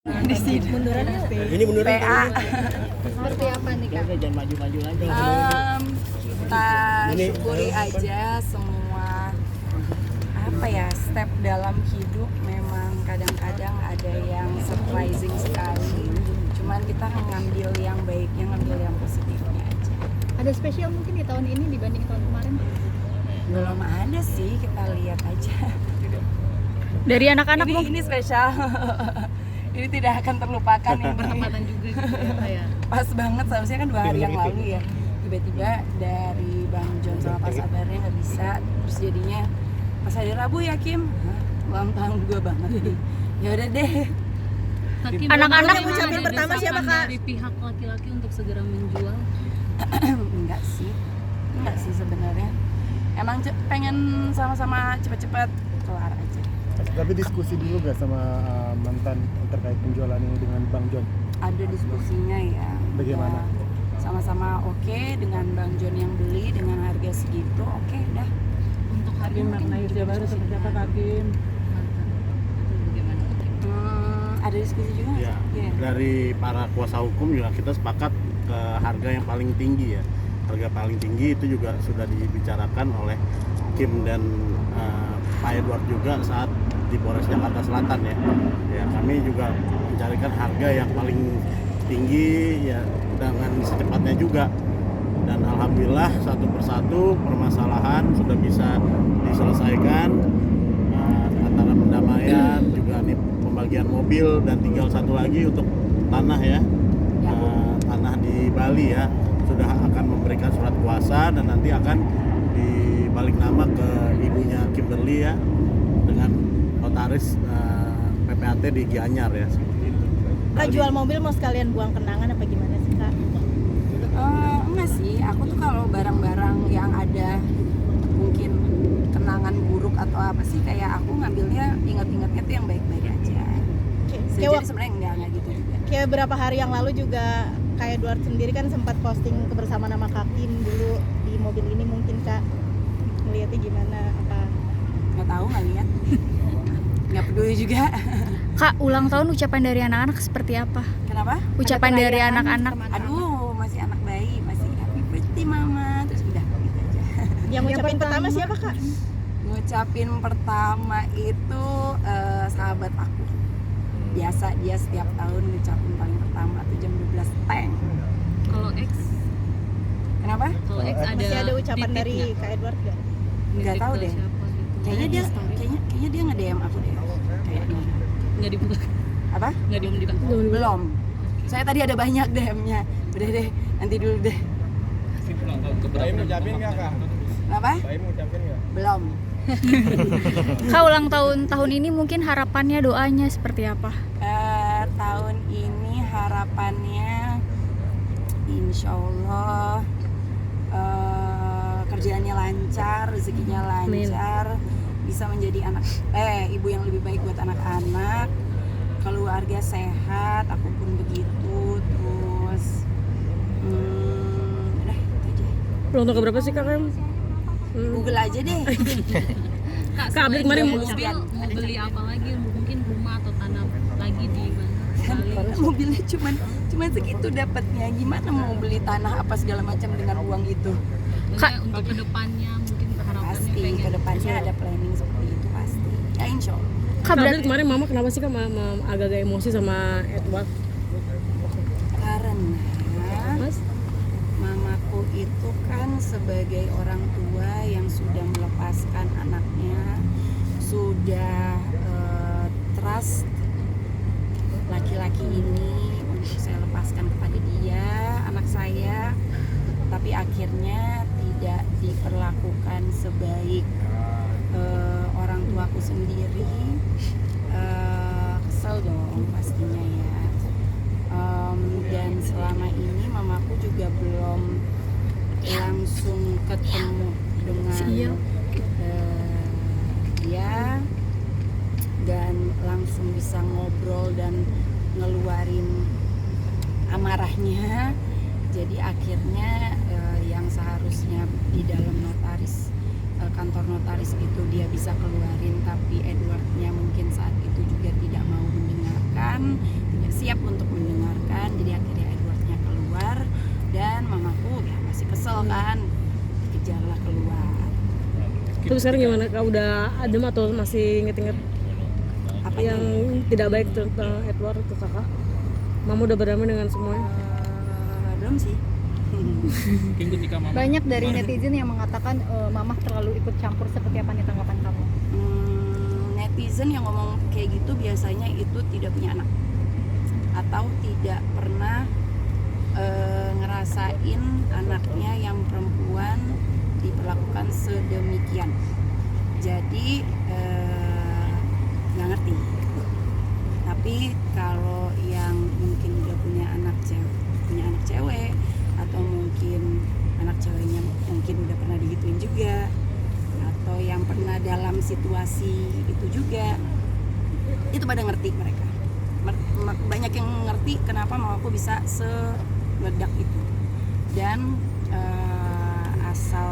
Di sini. Munduran SP. Ini munduran. PA. Seperti apa nih Kak? Jangan maju-maju lagi. Kita syukuri aja semua apa ya, step dalam hidup memang kadang-kadang ada yang surprising sekali. Cuman kita ngambil yang baiknya, ngambil yang positifnya aja. Ada spesial mungkin di tahun ini dibanding tahun kemarin? Belum ada sih, kita lihat aja. Dari anak-anak Ini spesial. Ini tidak akan terlupakan ini. Bertepatan juga gitu ya Kak ya? Pas banget, seharusnya kan 2 hari yang lalu ya. Tiba-tiba dari Bang John sama Pak Sabarnya nggak bisa. Terus jadinya pas hari Rabu ya Kim, ulang tahun gue banget nih. Ya udah deh. Anak-anak Yang ucapin pertama siapa Kak? Dari pihak laki-laki untuk segera menjual. Enggak sih sebenarnya. Emang pengen sama-sama cepet-cepet kelar aja. Tapi diskusi dulu gak sama mantan terkait penjualan ini dengan Bang John? Ada diskusinya ya. Bagaimana? Ya, sama-sama oke dengan Bang John yang beli dengan harga segitu, oke dah. Untuk harga Makna usia baru seperti apa Kak Kim? Ada diskusi juga nggak Ya, sih? Iya. dari para kuasa hukum juga kita sepakat ke harga yang paling tinggi ya. Harga paling tinggi itu juga sudah dibicarakan oleh Kim dan Pak Edward juga saat di Polres Jakarta Selatan ya. Ya, kami juga mencarikan harga yang paling tinggi ya dengan secepatnya juga. Dan alhamdulillah satu persatu permasalahan sudah bisa diselesaikan, antara pendamaian juga nih pembagian mobil dan tinggal satu lagi untuk tanah ya. Tanah di Bali ya, sudah akan memberikan surat kuasa dan nanti akan dibalik nama ke ibunya Kimberly ya dengan notaris PPAT di Gianyar ya, seperti itu. Kak jual mobil mau sekalian buang kenangan apa gimana sih Kak? Enggak sih, aku tuh kalau barang-barang yang ada mungkin kenangan buruk atau apa sih, kayak aku ngambilnya ingat-ingatnya tuh yang baik-baik aja. Jadi sebenarnya enggak gitu juga. Kayak beberapa hari yang lalu juga Kak Edward sendiri kan sempat posting kebersamaan sama Kak Kim dulu di mobil ini, mungkin Kak ngeliatnya gimana apa? Nggak tahu, nggak lihat. Nggak peduli juga. Kak, ulang tahun ucapan dari anak-anak seperti apa? Kenapa? Ucapan Ada dari perayaan, anak-anak. Aduh, masih anak bayi, masih happy birthday mama, terus udah gitu aja. Yang ngucapin pertama siapa Kak? Ngucapin pertama itu sahabat aku. Biasa dia setiap tahun ngucapin paling pertama tuh jam 12 teng. Kalau X, Kenapa? kalau X ada Masih ada ucapan titik dari nggak? Kak Edward gak? Nggak Titik tahu ke deh. siapa gitu. Kayaknya dia nge-DM aku deh. Kayaknya. Nggak dibuka, Apa? nggak dibuka. Belum. Saya tadi ada banyak DM-nya. Udah deh, nanti dulu deh. Baim ucapin gak Kak? Apa? Baim ucapin gak? Belum. Kak, ulang tahun ini mungkin harapannya, doanya seperti apa? Tahun ini harapannya insya Allah kerjaannya lancar, rezekinya lancar, bisa menjadi ibu yang lebih baik buat anak-anak, keluarga sehat, aku pun begitu. Terus udah itu aja. Ulang tahun keberapa sih Kak? Google aja deh. Kak, update kemarin mau beli apa lagi? Mungkin rumah atau tanah lagi di mana? Mobilnya cuman segitu dapatnya, gimana mau beli tanah apa segala macam dengan uang itu. Maksudnya untuk kedepannya mungkin harapannya Pasti pengen kedepannya ada planning seperti itu pasti ya, insya Allah. Kak, Kak, kemarin mama kenapa sih Kak agak-agak emosi sama Edward? Karena Mas? mamaku itu kan sebagai orang tua yang sudah melepaskan anaknya, sudah trust laki-laki ini untuk saya lepaskan kepada dia, anak saya, tapi akhirnya tidak diperlakukan sebaik orang tuaku sendiri. Kesel dong pastinya ya. Dan selama ini mamaku juga belum langsung ketemu dengan dia dan langsung bisa ngobrol dan ngeluarin amarahnya. Jadi akhirnya yang seharusnya di dalam kantor notaris itu dia bisa keluarin, tapi Edwardnya mungkin saat itu juga tidak mau mendengarkan, siap untuk mendengarkan. Jadi akhirnya Edwardnya keluar dan mamaku ya masih kesel kan, kejarlah keluar. Terus sekarang gimana kak, udah adem atau masih inget-inget Apa yang tidak baik tentang Edward ke kakak? Mama udah berdamai dengan semuanya? Belum sih. Banyak dari netizen yang mengatakan mamah terlalu ikut campur, seperti apa nih tanggapan kamu? Netizen yang ngomong kayak gitu biasanya itu tidak punya anak atau tidak pernah ngerasain anaknya yang perempuan diperlakukan sedemikian. Jadi nggak ngerti. Tapi kalau yang mungkin udah punya anak cewek atau mungkin anak ceweknya mungkin udah pernah digituin juga, atau yang pernah dalam situasi itu juga, itu pada ngerti mereka. Banyak yang ngerti kenapa mamaku bisa semeledak itu. Dan asal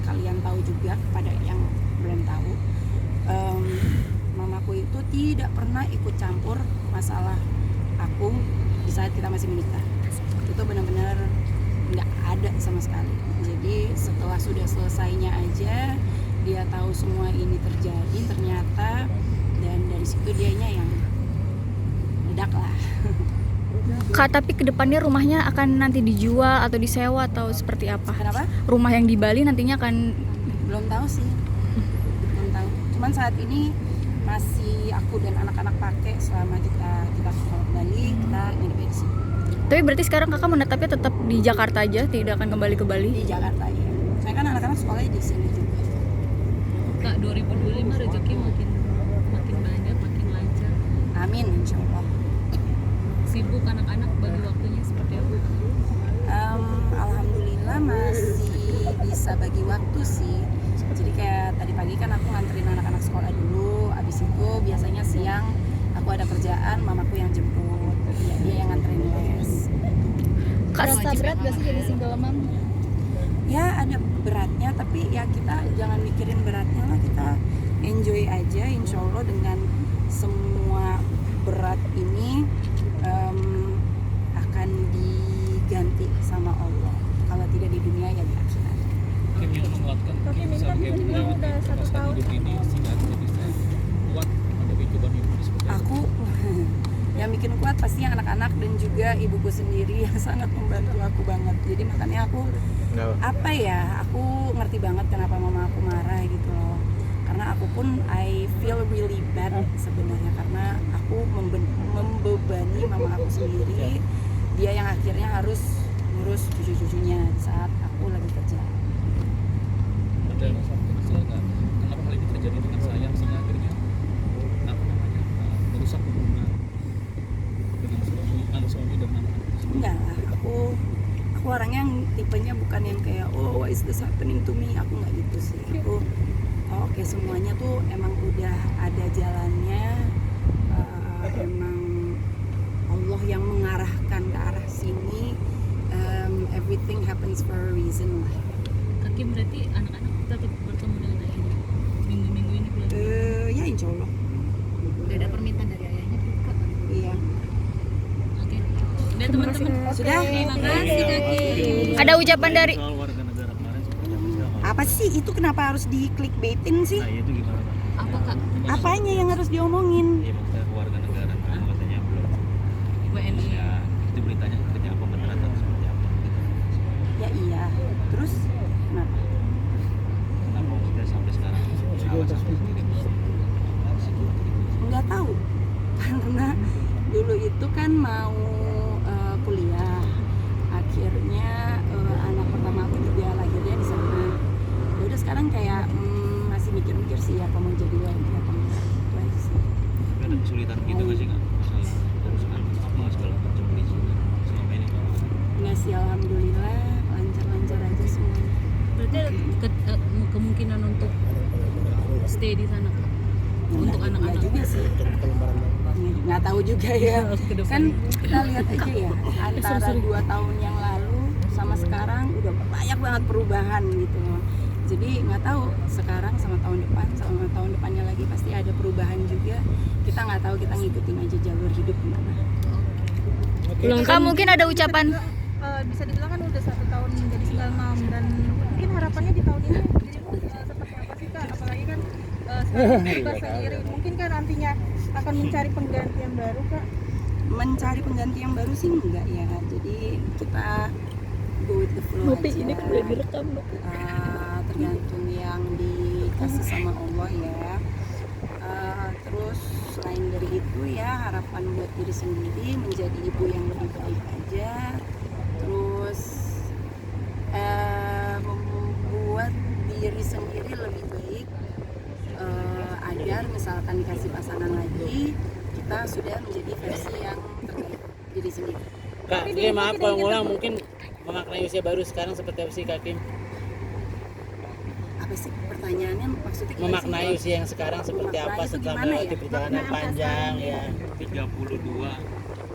kalian tahu juga, kepada yang belum tahu, mamaku itu tidak pernah ikut campur masalah aku di saat kita masih menikah. Itu benar-benar nggak ada sama sekali. Jadi setelah sudah selesainya aja dia tahu semua ini terjadi ternyata, dan dari situ dianya yang ledak lah. Kak, tapi kedepannya rumahnya akan nanti dijual atau disewa atau seperti apa? Kenapa? Rumah yang di Bali nantinya akan Belum tahu sih, belum tahu. Cuman saat ini masih aku dan anak-anak pakai selama kita ke Bali, kita nginep di sini. Tapi berarti sekarang kakak menetapnya tetap di Jakarta aja, tidak akan kembali ke Bali? Di Jakarta ya. Saya kan anak-anak sekolahnya di sini juga. Kak, 2025 rezeki makin banyak, makin lancar. Amin, insya Allah. Sibuk anak-anak, bagi waktunya seperti apa? Alhamdulillah masih bisa bagi waktu sih. Jadi kayak tadi pagi kan aku nganterin anak-anak sekolah dulu, abis itu biasanya siang aku ada kerjaan, mamaku yang jemput, dia yang nganterin les. Rasa berat gak sih jadi single mom? Ya ada beratnya, tapi ya kita jangan mikirin beratnya lah, kita enjoy aja. Insya Allah dengan semua berat ini akan diganti sama Allah. Kalau tidak di dunia ya di akhirat. Kim yang menguatkan Tapi ini kan hidupnya udah 1 tahun. hidup ini sehingga akhirnya bisa kuat menghadapi cobaan hidup ini seperti apa? Aku yang bikin kuat pastinya anak-anak dan juga ibuku sendiri yang sangat membantu aku banget. Jadi makanya aku aku ngerti banget kenapa mama aku marah gitu loh. Karena aku pun I feel really bad sebenarnya, karena aku membebani mama aku sendiri. Dia yang akhirnya harus ngurus cucu-cucunya saat aku lagi kerja. Ada masalah kenapa hal ini terjadi dengan saya sehingga akhirnya merusak hubungan dengan suami dan anak. Enggak lah, aku orangnya yang tipenya bukan yang kayak why is this happening to me, aku nggak gitu sih. Aku oke, semuanya tuh emang udah ada jalannya, emang Allah yang mengarahkan ke arah sini. Everything happens for a reason lah. Kaki berarti anak-anak tetap bertemu dengan ayahnya minggu-minggu ini bulan. Ya insya Allah. Udah ada permintaan dari ayahnya Kak? Iya. Oke. Udah teman-teman. Sudah. Terima kasih Kaki. Ada ucapan dari Soal warga negara kemarin seperti apa? Apa sih itu, kenapa harus di clickbaitin sih? Nah itu gimana Pak? Apa Kak? Apanya yang harus diomongin? Iya maksudnya warga negara kan katanya belum. WNI. Ya itu beritanya seperti apa, benar atau seperti apa? Ya iya. Terus kenapa? Kenapa maksudnya sampai sekarang alasan sendiri? Nggak tahu. Karena dulu itu kan mau kuliah, akhirnya anak pertama aku juga lahirnya di sana. Ya udah sekarang kayak masih mikir-mikir sih apa mau jadi WNI apa enggak. Itu aja sih. Tapi ada kesulitan gitu nggak sih nggak masalah urusan apa segala macam perizinan selama ini? Nggak sih, alhamdulillah lancar-lancar aja semuanya. Berarti ada kemungkinan untuk stay di sana Kak? Untuk Nggak anak-anak juga sih. Nggak tahu juga ya. Kan kita lihat aja ya, antara 2 tahun yang lalu sama sekarang udah banyak banget perubahan gitu loh. Jadi nggak tahu sekarang sama tahun depan sama tahun depannya lagi pasti ada perubahan juga. Kita nggak tahu, kita ngikutin aja jalur hidup gimana. Ulang Kak, mungkin ada ucapan bisa dibilang kan udah 1 tahun menjadi single mom, dan mungkin harapannya di tahun ini dirimu seperti apa sih kak? Apalagi kan sekarang bebas sendiri, mungkin kan nantinya akan mencari pengganti yang baru kak? Mencari pengganti yang baru sih enggak ya, jadi kita go with the flow Ngopi aja. ini kan udah direkam dok. Tergantung yang dikasih sama Allah ya. Terus selain dari itu ya, harapan buat diri sendiri menjadi ibu yang lebih baik aja. Terus membuat diri sendiri lebih baik, agar misalkan dikasih pasangan lagi, kita sudah menjadi versi yang terbaik diri sendiri. Kak, ini maaf kalau ngulang, mungkin memaknai usia baru sekarang seperti apa sih Kak Kim? Apa sih pertanyaannya, maksudnya gimana Memaknai sih? usia yang sekarang seperti Memaknai apa itu setelah gimana melewati ya? perjalanan panjang ya? 32,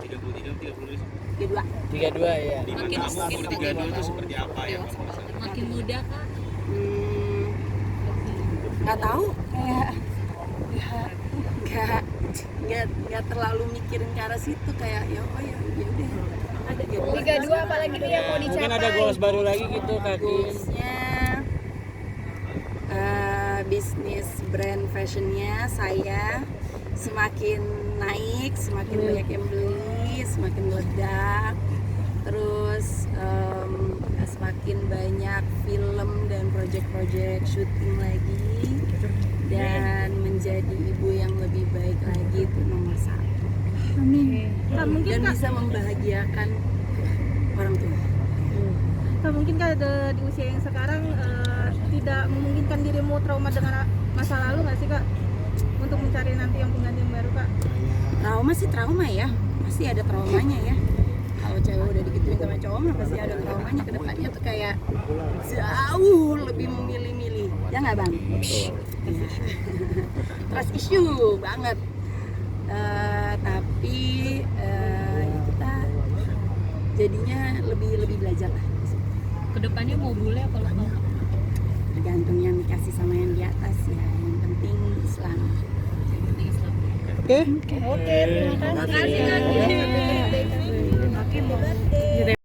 33, 32. Kedua, 32 ya. Di Makin kamu umur 32 itu seperti apa ya kamu rasa? Makin muda kak. nggak tahu, kayak nggak terlalu mikirin ke arah situ, kayak ya oh ya udah ada 32 apalagi nih yang mau Mungkin ada goals baru lagi gitu Kak Kim. goalsnya, bisnis brand fashionnya saya semakin naik, semakin banyak yang beli, semakin meledak, terus semakin banyak film dan project-project syuting lagi, dan menjadi ibu yang lebih baik lagi itu nomor 1. Kak, mungkin Dan kak, bisa membahagiakan orang tua. kak mungkin kak di usia yang sekarang tidak memungkinkan dirimu trauma dengan masa lalu nggak sih kak, untuk mencari nanti yang pengganti yang baru kak? Trauma sih trauma ya, pasti ada traumanya ya. Kalau cewek udah digituin sama cowok mah pasti ada traumanya, ke depannya tuh kayak jauh lebih memilih-milih, ya nggak bang? Iya. Trust issue banget. Tapi ya kita jadinya lebih belajar lah. Kedepannya mau bule apa lokal? Tergantung yang dikasih sama yang di atas ya. Yang penting Islam. Oke. Oke, terima kasih. Terima kasih. Happy birthday.